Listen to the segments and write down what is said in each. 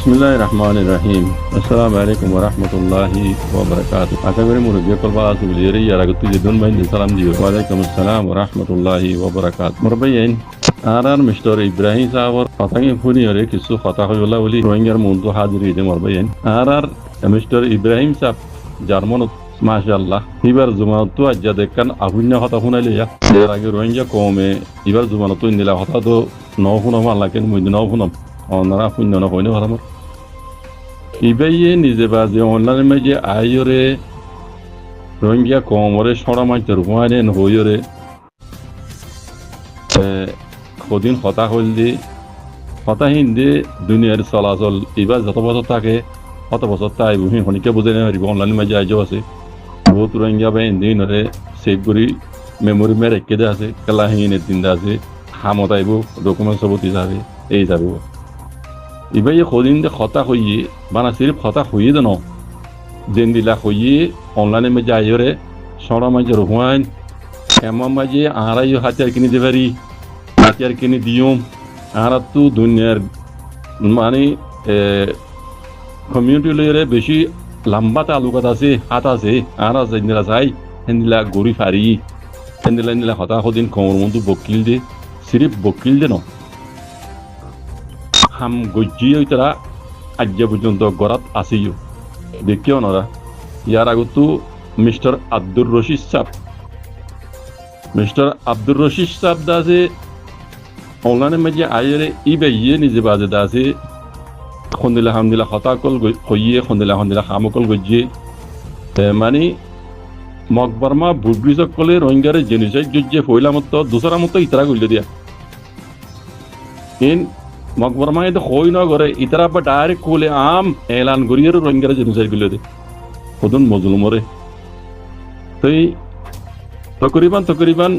বিসমিল্লাহির রহমানির রহিম। আসসালামু আলাইকুম ওয়া রাহমাতুল্লাহি ওয়া বারাকাতুহু। আশা করি মুরব্বী কলবা আসুবিলিরে ইয়ারা গতি দিদুন বাইন সালাম দিও। ওয়া আলাইকুম আসসালাম ওয়া রাহমাতুল্লাহি ওয়া বারাকাতুহু। মুরব্বিয়িন আর মিস্টার ইব্রাহিম সাহেবর কথাকে ফুনিয়রে কিছু কথা হইলা বলি রোহিঙ্গার মন্দ হাজিরি দে মুরব্বিয়িন আর মিস্টার ইব্রাহিম সাহেব জার্মানত মাশাআল্লাহ এবার জুমানতো আজ্জা দেখান আহুন্য কথা শুনাইলে এর আগে রোহিঙ্গা কমে এবার জুমানতো ইন্দিলা কথা তো ন শুনাম আল্লাহ কেন মুই ন শুনাম অনারা শূন্য নকয়নে ভাড়ামর ইবাইয়ে নিজে বাজে অনলাইন মাঝে আইরে রোহিঙ্গা কমরে সরা মাইতে রুমানে নহইরে কদিন হতা হইলে হতা হিন্দে দুনিয়ার চলাচল এবার যত বছর থাকে কত বছর তাই বুঝি শনিকে বুঝে নেব অনলাইন মাঝে আইজও আছে বহুত রোহিঙ্গা বাই দিনরে সেভ করি মেমোরি মে রেখে দে আছে কেলা হিনে দিন আছে হামত আইব ডকুমেন্ট সব যাবে এই যাব ইবাই কদিন দে হতা হইয়ে বানা সিরিফ হতা হইয়ে দেন যেন দিলা হইয়ে অনলাইনে মাঝে আইরে সরা মাঝে রুহান এমন মাঝে আড়াইও হাতিয়ার কিনে দে পারি হাতিয়ার কিনে দিয়ম আর তো দুনিয়ার মানে কমিউনিটি লইরে বেশি লম্বা তালুকাত আছে হাত আছে আর যেদিলা যাই সেদিলা গড়ি ফারি সেদিলা নিলা হতা সদিন কমর মতো বকিল দে সিরিফ বকিল দে ন হাম গজ্জি তারা আজ পর্যন্ত গড়াত আছেও দেখিও নরা ইয়ার আগতো মিস্টার আব্দুর রশিদ সাহেব দাসে অনলাইনের মাঝে আইরে ইয়ে নিজে বাজে দাসে খন্দিলা হামদিলা হতাকল হইয়ে খন্দিলা হামকল গজ্জিয়ে মানে মকবরমা বুটব্রিজকলে রোহিঙ্গারে জেনোসাইড গজ্জিয়ে ফইলা মতো দুসরা মতো ইতারা গল্লে দিয়া ইন মকবরমা এতে হই ন করে ইতারা বা ডাইরেক্ট কোলে আম এলান করিয়ে রোহিঙ্গারে জেনোসাইড গল্লে দে কদন মজলুমরে তাই তকরিবান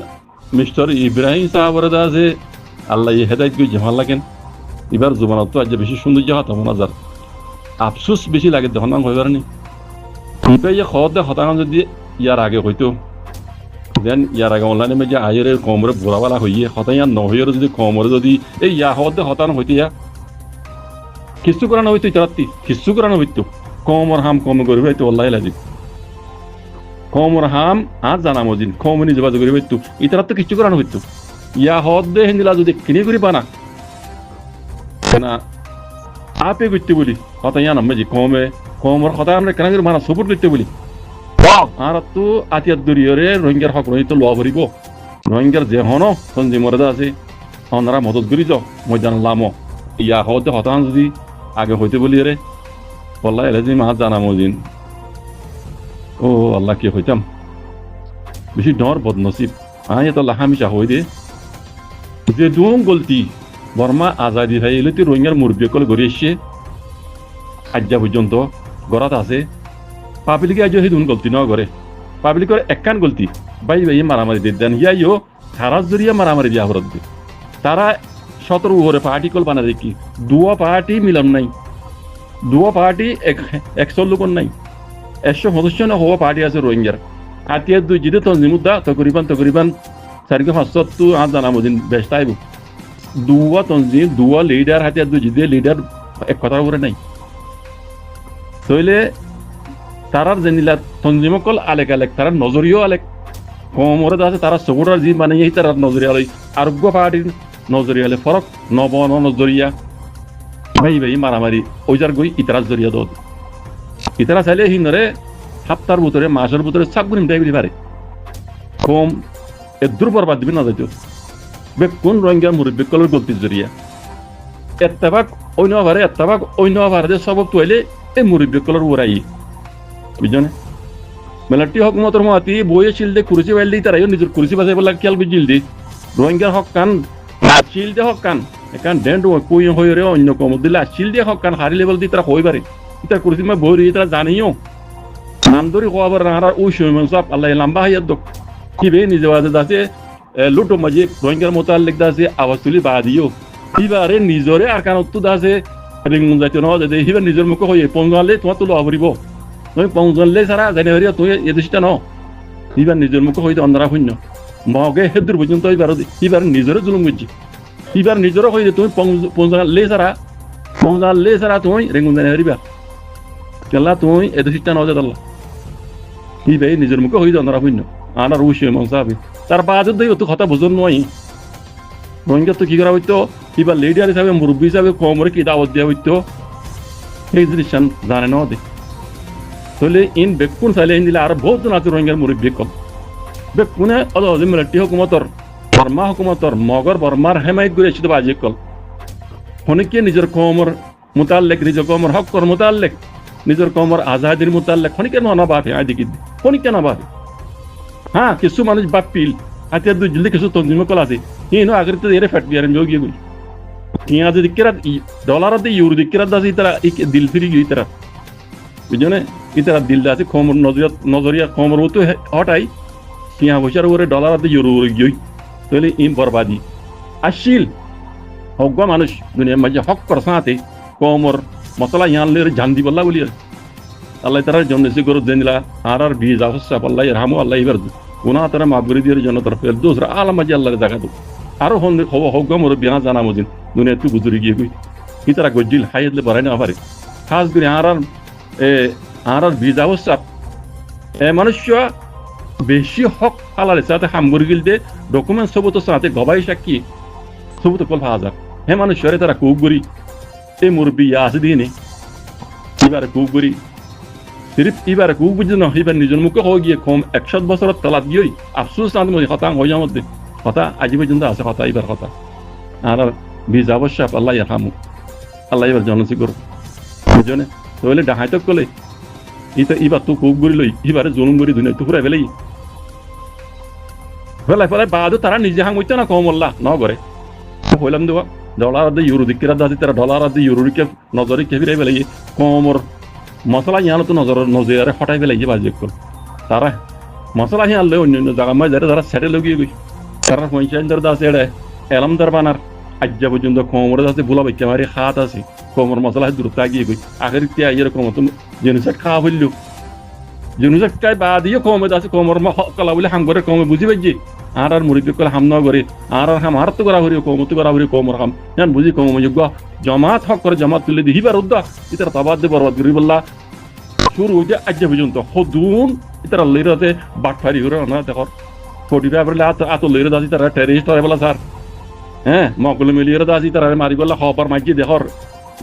মিস্টার ইব্রাহিম সাহাবরে আছে আল্লাহ হেদায়ত করে জামাল লাগেন এবার জুবানত তো আজ বেশি সৌন্দর্য হতো মনাজার আফসোস বেশি লাগে তখন হইবার নি ইবাই খদে হতান যদি ইয়ার আগে হইতো দেন ইয়ার আগে অনলাইনে মেজে আয়ের কমরে বোরাবালা হইয়ে হতাইয়া নহইয়ের যদি কমরে যদি এই ইয়া হদে হতান হইতে ইয়া কিছু করানো হইতো ইতারাত্তি কিছু করানো হইতো কমর হাম কম করে হইতো আল্লাহ লাগি কমর হাম আর জানা মজিন কমনি যোগাযোগ করে হইতো ইতারাত তো কিছু করানো হইতো ইয়া হদে হিন্দিলা যদি কিনে করি পানা না আপে করতে বলি হতাইয়া নামে কমর হতায় আমরা কেন মানা সপোর্ট করতে বলি আর তো আতিয়ার দরিয়রে রোহিঙ্গার হক রহিত লোয়া ভরিব রোহিঙ্গার যে হন সঞ্জী মর্যাদা আছে ওনারা মদত করি যাও মই জানলাম ইয়া হতে হতান যদি আগে হইতে বলি রে বললা এলে যে মা জানা মজিন ও আল্লাহ কি হইতাম বেশি ডর বদনসিব আয় তো লাহামিশা হই দে যে দুম গলতি বর্মা আজাদি ভাই এলে তুই রোহিঙ্গার মুরব্বী কল গড়ি এসছে আজ্জা পর্যন্ত গড়াত আছে পাবলিকে আজ সেই দুন গলতি ন করে পাবলিকের একখান গলতি বাই মারামারি দিয়ে দেন হিয়াইও সারা জরিয়া মারামারি দিয়া হরত দিয়ে তারা 17 ওভারে পার্টি কল বানা দেখি দুয়া পার্টি মিলাম নাই দুয়া পার্টি 100 লোক নাই 100 সদস্য না হওয়া পার্টি আছে রোহিঙ্গার আতিয়ার দুই জিদে তঞ্জিমুদ্দা তকরিবান 4-5 তো আজ জানা মদিন ব্যস্ত আইব দুয়া তঞ্জিম দুয়া লিডার হাতিয়ার দুই জিদে লিডার এক কথার উপরে নাই তইলে তারার জেনিলা তঞ্জিমকল আলেক তারা নজরিও আলেক কমরে আছে তারা সবুরার জি মানে এই তারা নজরিয়া লই আরোগ্য পার্টির নজরিয়া হলে ফরক নবন নজরিয়া ভাই মারামারি ওইজার গই ইতারা জরিয়া দত ইতারা চাইলে হিনরে সপ্তাহের ভিতরে মাসের ভিতরে সাবগুনি দেয় পারে কম এদ্রুপ বরবাদ দিবি না যাইতো বে কোন রোহিঙ্গা মুরব্বী কলের গলতির জরিয়া এত্তাবাক অন্য ভারে সব তোলে এই মুরব্বী কলের ওরাই বুঝনে মেলাটি হকুমতর মাতি বইয়ে শিলদে কুরসি বাইল তারাইও নিজের কুরসি বাজাই বলা খেয়াল বুঝিল দি রোহিঙ্গার হক কান শিলদে হক কান একান ডেন্ট কই হয়ে রে অন্য কম দিলে শিলদে হক কান হারি লেভেল দি তারা হই পারে তার কুরসি মা বই রই তারা জানিও নাম ধরি খবর রাহার ওই সময় সব আল্লাহ লম্বা হাইয়াত দক কি বে নিজে বাজে দাসে লুটো মাঝে রোহিঙ্গার মোতাল্লিক দাসে আওয়াজ তুলি বাদিও এবারে নিজরে আর কান উত্তু দাসে রিঙ্গুন যাইতে ন যে হিবার নিজের মুখ হয়ে পঙ্গালে তোমার তো লো আবরিব তুমি পঞ্জনলে সারা জানি হরিয়া তুই এ দেশটা ন এবার নিজের মুখে হইতে অন্ধারা শূন্য মগে হেদুর পর্যন্ত এবার নিজেরও জুলুম বুঝছি এবার নিজেরও হইতে তুমি পঞ্জনলে সারা মজালে সারা তুই রেঙ্গুন জানে হারিবা কেলা তুই এত শিক্ষা নজে দাল্লা হি ভাই নিজের মুখে হয়ে যান রাখুন আর অবশ্যই মনসাবি তার বাজে দেই তো কথা বুঝন নয় রোহিঙ্গা তো কি করা হইতো কিবা লিডার হিসাবে মুরব্বী হিসাবে কমরে কি দাওয়াত দেওয়া হইতো এই জিনিস জানে না দে তাহলে ইন বেকুন চাইলে ইন দিলে আর বহুত জন আছে রোহিঙ্গার মুরব্বী কম বেকুনে অজম মিলিটারি হুকুমতর বর্মা হুকুমতর মগর বর্মার হেমায়ত করে এসে বাজে কল অনেকে নিজের কমর মোতাল্লেক নিজের কমর হকর মোতাল্লেক নিজের কমর আজাদির মোতাল্লেক অনেকে না ভাবে আই দেখি অনেকে না ভাবে হ্যাঁ কিছু মানুষ বাপ পিল আতে দুই জলদি কিছু তঞ্জিম কল আছে ইনো আগের তো এরে ফ্যাট বিয়ারেন যোগিয়ে গই ইয়া যদি কিরা ডলার দে ইউরো দি কিরা দাসি তারা দিল ফিরি গই তারা বুঝনে ইতারা দিল দাসি কমর নজরিয়া কমর তো হটাই কিয়া বছর ওরে ডলার দে ইউরো গই তাহলে ইন বরবাদি আসিল হগা মানুষ দুনিয়ার মাঝে হক কর সাথে কমর মশলা ইয়ানলে জান দি বল্লা বলি আল্লাহ তারা জন্য সে গরু দেনিলা আর ভিজা হসা আল্লাহ রহমু আল্লাহ ইবার গুনাহ তারা মাগরি দিয়ে জন্য তরফ দোসরা আলম মাঝে আল্লাহর জায়গা দো আরো হগা মোর বিনা জানা মজিন দুনিয়া তু গুজরি গিয়ে গই ইতারা গজিল হাইলে বাড়াই না পারে খাস করে আর ভিজা হসা মানুষ বেশি হক হালালে সাথে হামগুরি গিলতে ডকুমেন্ট সবুত সাথে গবাই সাক্ষী সবুত কল হাজার হে মানুষরে তারা কুগুরি এই মুরব্বী আছে দিয়ে নে এবারে কুগুরি সিরিফ এবারে কুক বুঝে না এবার নিজের মুখে হয়ে গিয়ে কম 100 বছরের তলাত গিয়ে আফসোস না মধ্যে কথা হয়ে যাওয়ার মধ্যে কথা আজ পর্যন্ত আছে কথা এবার কথা আর বীজ আবশ্যক আল্লাহ ইয়ারহামু আল্লাহ এবার জনসি করো বুঝনে তাহলে ডাহাইতক কলে ইতা এবার তো কুগুরি লই এবারে জুলুম করি দুনিয়া তো পুরা বেলাই ফেলাই বাদও তারা নিজে হাঙ্গইতে না কম আল্লাহ ন করে হইলাম দেওয়া ডলার আদে ইউরো দিকেরা দাদি তারা ডলার আদে ইউরোকে নজরে কেবিরাই বেলাই কমর মশলা ইয়ানো তো নজরে হটাই বেলাই বাজে কর তারা মশলা হিয়া আনলে অন্য জায়গা মাঝে যারা সেটেল গিয়ে গই তারা পঞ্চায়েত দাস এড়ে এলামদার বানার আজ্জা পর্যন্ত কমর আছে ভুলা বাইকে মারি হাত আছে কমর মশলা দূরতা গিয়ে গই আগের তিয়া এরকম তো জেনুসাট খাওয়া হইল জেনুসাট খাই বা দিয়ে কমে আছে কমর কলা বলে হাম করে কমে বুঝি পাইছি আর মুরব্বী কলে হাম ন করে আর হাম আর তো করা হরি কমতো করা হরি কমর হাম জান বুঝি কম যোগ্য জমাত হক করে জমাত তুলে দিই বার উদ্দা ইতার তাবাদ দে বরবাদ করি বললা শুরু হইতে আজ্জা পর্যন্ত হদুন ইতার লইরাতে বাটফারি করে না দেখর কোটি ব্যাপারে আত লইরা দাসি তারা টেরিস্ট হয় বলা স্যার হ্যাঁ মকলে মিলিয়ে দাসি তারা মারি বললা খবর মাইকি দেখর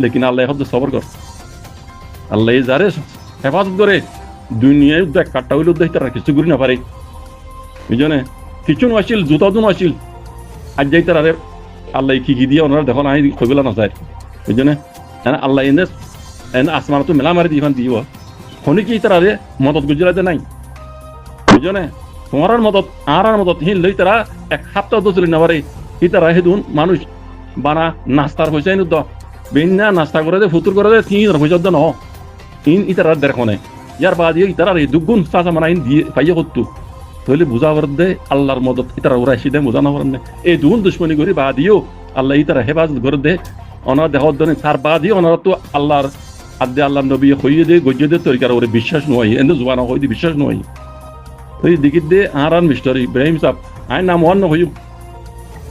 লেকিন আল্লাহ হদ সবর কর আল্লাহ যারে হেফাজত করে দুনিয়ায় দেখ কাটটা হইল দেখ তারা কিছু করি না পারে বুঝনে কিছু আসিল জুতা দুন আসিল আজ যাই তারা আল্লাহ কি দিয়ে ওনারা দেখো নাই খবিলা না যায় বুঝনে আল্লাহ এনে আসমান তো মেলা মারি দিয়ে দিব খনিকি তারা মদত গুজরাতে নাই বুঝনে তোমার মদত আর মদত হিন লই তারা এক সপ্তাহ তো চলি না পারে ই তারা হেদুন মানুষ বানা নাস্তার পয়সা এনে দ বেনা নাস্তা করে দে ফুতুর করে দে তিন পয়সা দ ন ইন ইতারা দেখো নাই ইয়ার বাদ ইতারা দুগুণ চাচা মানা ইন দিয়ে পাইয়ে করতো তাহলে বুঝা দে আল্লাহর মদত ইতারা ওরা এসে দেয় বোঝা না পারেন এই দুগুণ দুশ্মনী করি বা দিও আল্লাহ ইতারা হেফাজত করে দে ওনার দেখার জন্য তার বা দিও ওনারা তো আল্লাহর আদে আল্লাহ নবী হইয়ে দে গজ্জে দে তরিকার ওরে বিশ্বাস নয় এনে জুবান হই দি বিশ্বাস নয় তুই দেখি দে আর মিস্টার ইব্রাহিম সাহেব আইন নাম হন হইম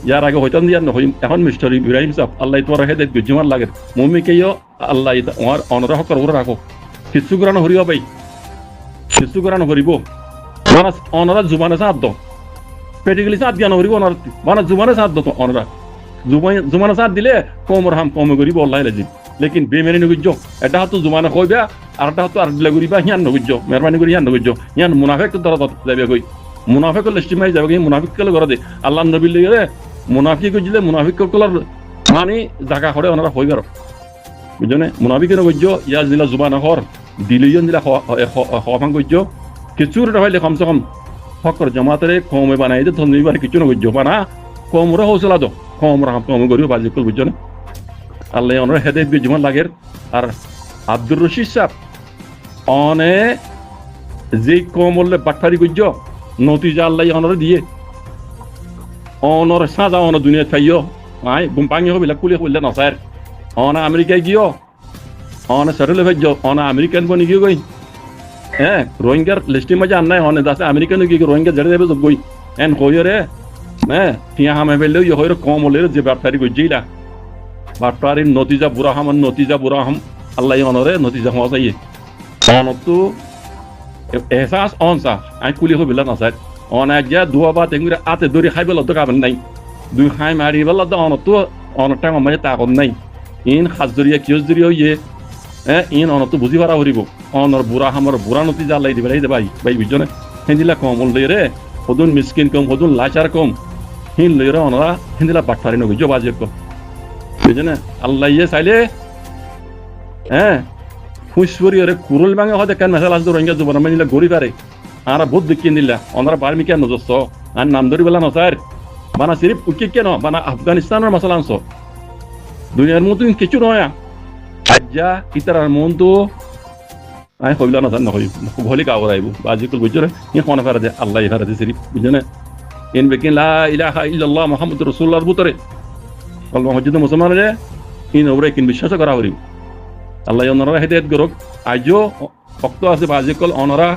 ইয়ার আগে হইতাম দিয়ার নহইম এখন মিস্টার ইব্রাহিম সাহেব আল্লাহ তোমার হেদায়েত গজ্জমান লাগে মুমিকেও আল্লাহ ওর অনরা হকর ওরা রাখো কিছু করানো হরিব ভাই কিছু করানো হরিব মানে অনরা জুবানে সাথ দ পেটিগুলি সাথ জ্ঞান হরিব অনরা মানে জুবানে সাথ দ অনরা জুবানে সাথ দিলে কমর হাম কমে করিব আল্লাহ লাজিম লেকিন বেমেনি নগুজ্জ এটা হতো জুমানে কইবা আর এটা হতো আর দিলে করিবা হিয়ান নগুজ্জ মেহরবানি করি হিয়ান নগুজ্জ হিয়ান মুনাফিক তো ধরা যাবে কই মুনাফিক লিস্টিমাই যাবে কই মুনাফিক কলে করে দে আল্লাহ নবী লইরে মুনাফিক কইলে মুনাফিক কলার মানে জায়গা করে ওনারা হইবার বুঝনে মুনাফিকের নগুজ্জ ইয়া জিলা জুবানে হর দিলিয়ন জিলা হফাং গজ্জ কিছুর হইলে কমসে কম হকর জমাতরে কমে বানাই দে ধন্যবাদ কিছু নগুজ্জ বানা কমরে হৌসলা দো কমরা কম করিও বাজি কল বুঝনে আল্লাহ ওনার হেদায়েত জীবন লাগের আর আব্দুর রশিদ সাহেব অনে যে কমলে বাটফারি গুজ্জ নতিজা আল্লাহ ওনারে দিয়ে অনর সাজা অন দুনিয়া খাইও আই গুম্পাঙ্গি হবিলা কুলি হইলে নসার অনা আমেরিকায় গিয়ে অনা সেটেলে ভাইজ অনা আমেরিকান বনি গিয়ে গই হ্যাঁ রোহিঙ্গার লিস্টের মাঝে আন নাই অনে দাসে আমেরিকান গিয়ে রোহিঙ্গা জেড়ে যাবে সব গই এন কইরে হ্যাঁ টিয়া হামে বেললে ইয়ে হইরে কম হলে যে বাটফারি গুজ্জিলা বাটপারির নতিজা বুড়া হাম আল্লাহ অনরে নতিজা হওয়া যাইয়ে অনতো এহসাস অনসা আমি কুলি হবিলা নাচাই অনাজ যা দুয়া বা তেঙ্গুরে আতে দড়ি খাই বেলা তো কাবেন নাই দুই খাই মারি বেলা তো অনতো অনটা মাঝে তাকন নাই ইন খাজদরিয়া কিয়জদরিয়া হইয়ে ইন অনতো বুঝি পারা হরিব অনর বুড়া হামর বুড়া নতিজা আল্লাহ দিবে দে ভাই বুঝছনে হেন্দিলা কম লই রে হদুন মিসকিন কম হদুন লাচার কম হিন লই রে অনরা হেন্দিলা বাটপারি নগি জবাজে কম বুঝছনে আল্লাহ ইয়ে চাইলে ফুসফুরি ওরে কুরুল ভাঙে হতে কেন মেসাল আসতো রোহিঙ্গা যুবন নিলে গড়ি পারে আর বহুত বিকিয়ে নিলা ওনারা বার্মি কেন নজস্ত আর নাম ধরি বেলা নসার বানা সিরিফ উকি কেন বানা আফগানিস্তানের মশলা আনছ দুনিয়ার মতো কিছু নয় আজ্জা ইতার মন তো আমি হইলা না জান নহই ভলি কাগর আইব বাজি কুল বুঝছো ই কোন ফেরা দে আল্লাহ ফেরা দে সিরিফ বুঝনে ইন বেকিন লা ইলাহা ইল্লাল্লাহ মুহাম্মাদুর রাসূলুল্লাহর ভিতরে আল্লাহ মসজিদ মুসলমানরে ইন ওরে কিন বিশ্বাস করা হরিব আল্লাহ অনরা হেদায়েত করুক আজও শক্ত আছে বাজি কল অনরা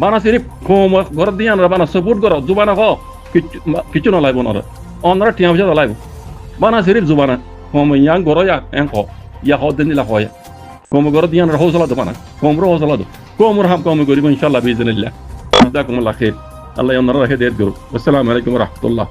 বানা সিরিফ ঘর দিয়ে আনরা বানা সাপোর্ট করো জুবানা হ কিছু নলাইব নরা অনরা টিয়া পয়সা নলাইব বানা সিরিফ জুবানা কম ইয়াং গর ইয়া হদ দিলা হয় কম গর দিয়ে আনরা হৌসলা দো বানা কমর হৌসলা দো কমর হাম কম করিব ইনশাআল্লাহ বিইজনিল্লাহ জাযাকুমুল্লাহ খাইর আল্লাহ অনরা হেদায়েত করুক আসসালামু আলাইকুম ওয়া রাহমাতুল্লাহ